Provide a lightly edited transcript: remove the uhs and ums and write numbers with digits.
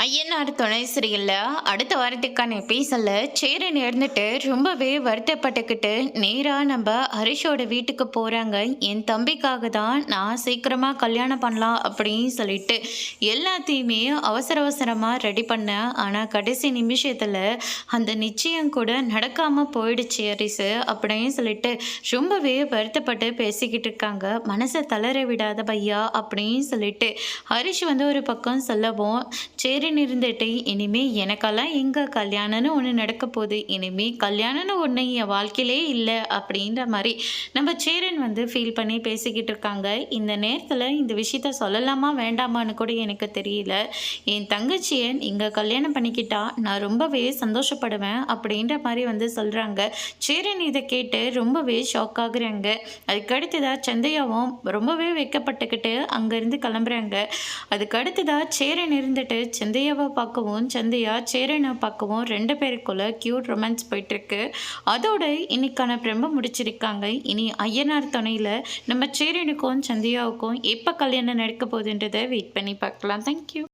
ஐயனார் துணை சீரியல்ல அடுத்த வாரத்துக்கான எபிசோட்ல சேரன் இருந்துட்டு ரொம்பவே வருத்தப்பட்டுக்கிட்டு நேரா நம்ம ஹரிஷோட வீட்டுக்கு போறாங்க. என் தம்பிக்காக தான் நான் சீக்கிரமா கல்யாணம் பண்ணலாம் அப்படின்னு சொல்லிட்டு எல்லாத்தையுமே அவசர அவசரமா ரெடி பண்ணேன். ஆனா கடைசி நிமிஷத்துல அந்த நிச்சயம் கூட நடக்காம போயிடுச்சு ஹரிசு அப்படின்னு சொல்லிட்டு ரொம்பவே வருத்தப்பட்டு பேசிக்கிட்டு இருக்காங்க. மனசை தளர விடாத பையா அப்படின்னு சொல்லிட்டு ஹரிஷ் வந்து ஒரு பக்கம் சொல்லவும் சேரன் இருந்துட்டு இனிமே எனக்கெல்லாம் எங்க கல்யாணம்னு ஒன்று நடக்க போகுது, இனிமே கல்யாணம்னு ஒன்று என் வாழ்க்கையிலே இல்லை அப்படின்ற மாதிரி நம்ம சேரன் வந்து ஃபீல் பண்ணி பேசிக்கிட்டு இருக்காங்க. இந்த நேரத்தில் இந்த விஷயத்த சொல்லலாமா வேண்டாமான்னு கூட எனக்கு தெரியல. என் தங்கச்சியை இங்கே கல்யாணம் பண்ணிக்கிட்டா நான் ரொம்பவே சந்தோஷப்படுவேன் அப்படின்ற மாதிரி வந்து சொல்கிறாங்க. சேரன் இதை கேட்டு ரொம்பவே ஷாக் ஆகுறாங்க. அதுக்கு அடுத்ததா சந்தையாவும் ரொம்பவே வெக்கப்பட்டுக்கிட்டு அங்கேருந்து கிளம்புறாங்க. அதுக்கு அடுத்ததா சேரன் இருந்துட்டு சந்தையாவை பார்க்கவும் சந்தையா சேரனை பார்க்கவும் ரெண்டு பேருக்குள்ள கியூட் ரொமான்ஸ் போயிட்டுருக்கு. அதோட இன்னைக்கான பிரம்ப முடிச்சிருக்காங்க. இனி ஐயனார் துணையில் நம்ம சேரனுக்கும் சந்தியாவுக்கும் எப்போ கல்யாணம் நடக்க போகுதுன்றதை வெயிட் பண்ணி பார்க்கலாம். தேங்க்யூ.